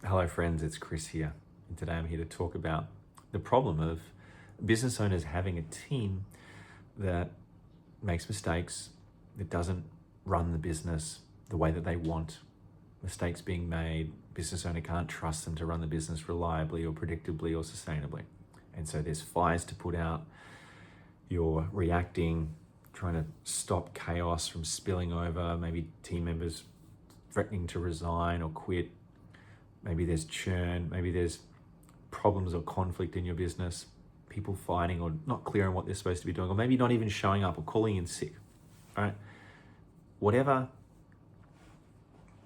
Hello friends, it's Chris here, and today I'm here to talk about the problem of business owners having a team that makes mistakes, that doesn't run the business the way that they want, mistakes being made, business owner can't trust them to run the business reliably or predictably or sustainably. And so there's fires to put out, you're reacting, trying to stop chaos from spilling over, maybe team members threatening to resign or quit. Maybe there's churn, maybe there's problems or conflict in your business, people fighting or not clear on what they're supposed to be doing, or maybe not even showing up or calling in sick, all right? Whatever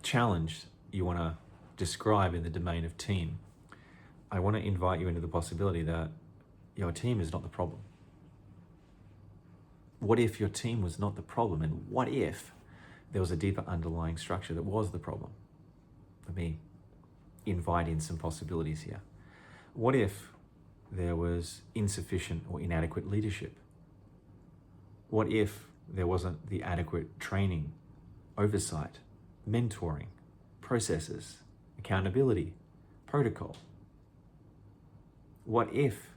challenge you want to describe in the domain of team, I want to invite you into the possibility that your team is not the problem. What if your team was not the problem? And what if there was a deeper underlying structure that was the problem? Let me invite in some possibilities here. What if there was insufficient or inadequate leadership? What if there wasn't the adequate training, oversight, mentoring, processes, accountability, protocol? What if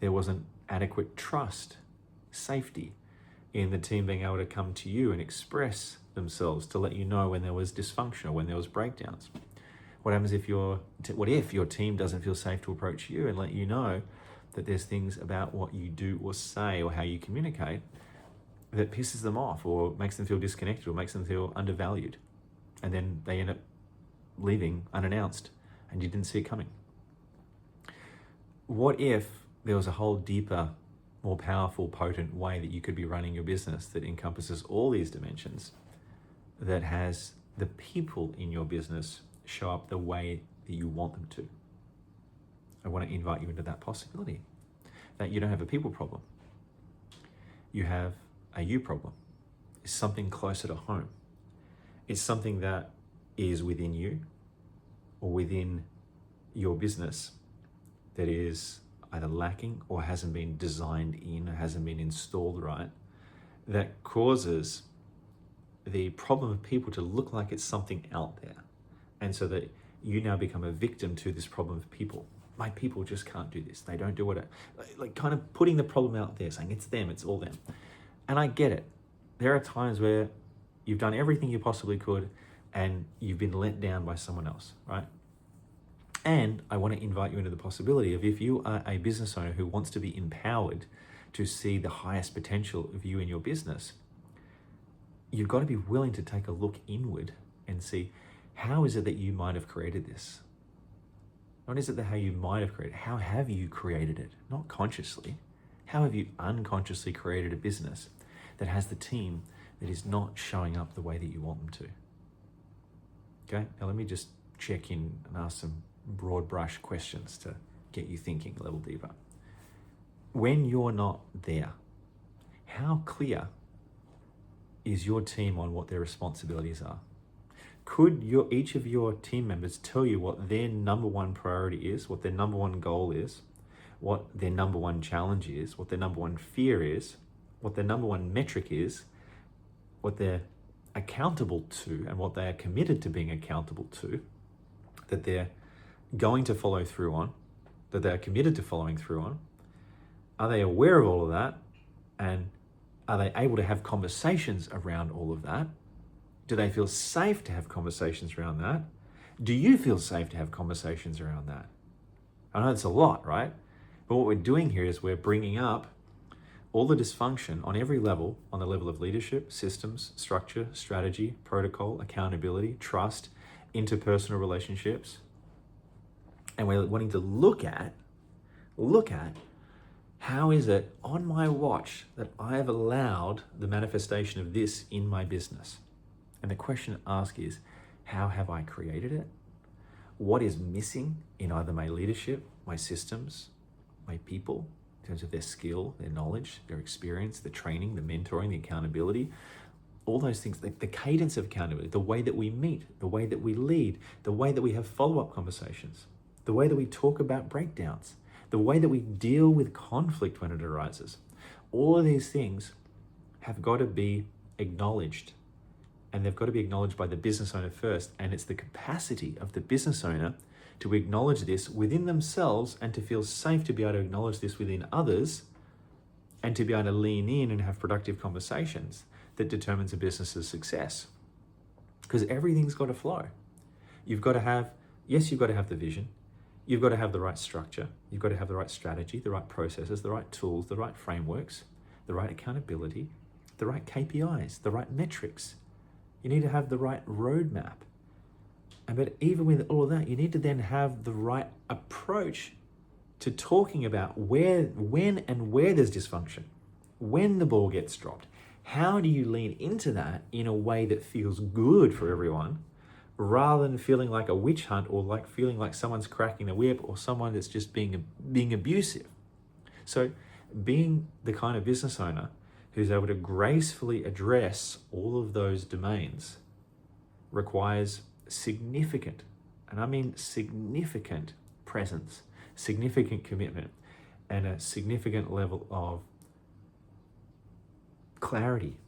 there wasn't adequate trust, safety in the team being able to come to you and express themselves to let you know when there was dysfunction or when there was breakdowns? What happens if your team doesn't feel safe to approach you and let you know that there's things about what you do or say or how you communicate that pisses them off or makes them feel disconnected or makes them feel undervalued? And then they end up leaving unannounced and you didn't see it coming. What if there was a whole deeper, more powerful, potent way that you could be running your business that encompasses all these dimensions, that has the people in your business show up the way that you want them to? I want to invite you into that possibility, that you don't have a people problem. You have a you problem. It's something closer to home. It's something that is within you or within your business that is either lacking or hasn't been designed in or hasn't been installed right, that causes the problem of people to look like it's something out there. And so that you now become a victim to this problem of people. My people just can't do this. They don't do it. Like kind of putting the problem out there, saying it's them, it's all them. And I get it. There are times where you've done everything you possibly could and you've been let down by someone else, right? And I want to invite you into the possibility of, if you are a business owner who wants to be empowered to see the highest potential of you in your business, you've got to be willing to take a look inward and see, how is it that you might have created this? Not is it that how you might have created it, how have you created it? Not consciously. How have you unconsciously created a business that has the team that is not showing up the way that you want them to? Okay, now let me just check in and ask some broad brush questions to get you thinking a little deeper. When you're not there, how clear is your team on what their responsibilities are? Could each of your team members tell you what their number one priority is, what their number one goal is, what their number one challenge is, what their number one fear is, what their number one metric is, what they're accountable to and what they are committed to being accountable to, that they're going to follow through on, that they're committed to following through on? Are they aware of all of that? And are they able to have conversations around all of that? Do they feel safe to have conversations around that? Do you feel safe to have conversations around that? I know it's a lot, right? But what we're doing here is we're bringing up all the dysfunction on every level, on the level of leadership, systems, structure, strategy, protocol, accountability, trust, interpersonal relationships. And we're wanting to look at how is it on my watch that I have allowed the manifestation of this in my business? And the question to ask is, how have I created it? What is missing in either my leadership, my systems, my people, in terms of their skill, their knowledge, their experience, the training, the mentoring, the accountability, all those things, the cadence of accountability, the way that we meet, the way that we lead, the way that we have follow-up conversations, the way that we talk about breakdowns, the way that we deal with conflict when it arises. All of these things have got to be acknowledged and they've got to be acknowledged by the business owner first. And it's the capacity of the business owner to acknowledge this within themselves and to feel safe to be able to acknowledge this within others and to be able to lean in and have productive conversations that determines a business's success. Because everything's got to flow. You've got to have the vision. You've got to have the right structure. You've got to have the right strategy, the right processes, the right tools, the right frameworks, the right accountability, the right KPIs, the right metrics. You need to have the right roadmap. But even with all of that, you need to then have the right approach to talking about when and where there's dysfunction, when the ball gets dropped. How do you lean into that in a way that feels good for everyone, rather than feeling like a witch hunt or like feeling like someone's cracking the whip or someone that's just being abusive? So being the kind of business owner who's able to gracefully address all of those domains requires significant, and I mean significant presence, significant commitment, and a significant level of clarity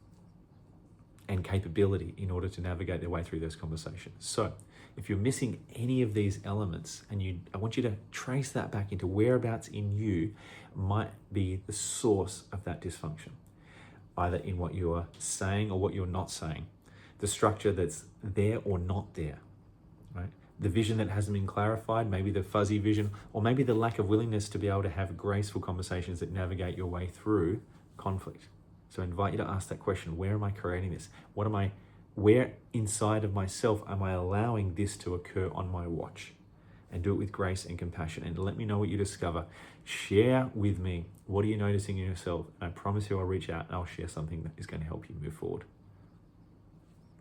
and capability in order to navigate their way through those conversations. So if you're missing any of these elements, and I want you to trace that back into whereabouts in you might be the source of that dysfunction, either in what you are saying or what you're not saying, the structure that's there or not there, right? The vision that hasn't been clarified, maybe the fuzzy vision, or maybe the lack of willingness to be able to have graceful conversations that navigate your way through conflict. So I invite you to ask that question: where am I creating this? Where inside of myself am I allowing this to occur on my watch? And do it with grace and compassion. And let me know what you discover. Share with me, what are you noticing in yourself? And I promise you I'll reach out and I'll share something that is going to help you move forward.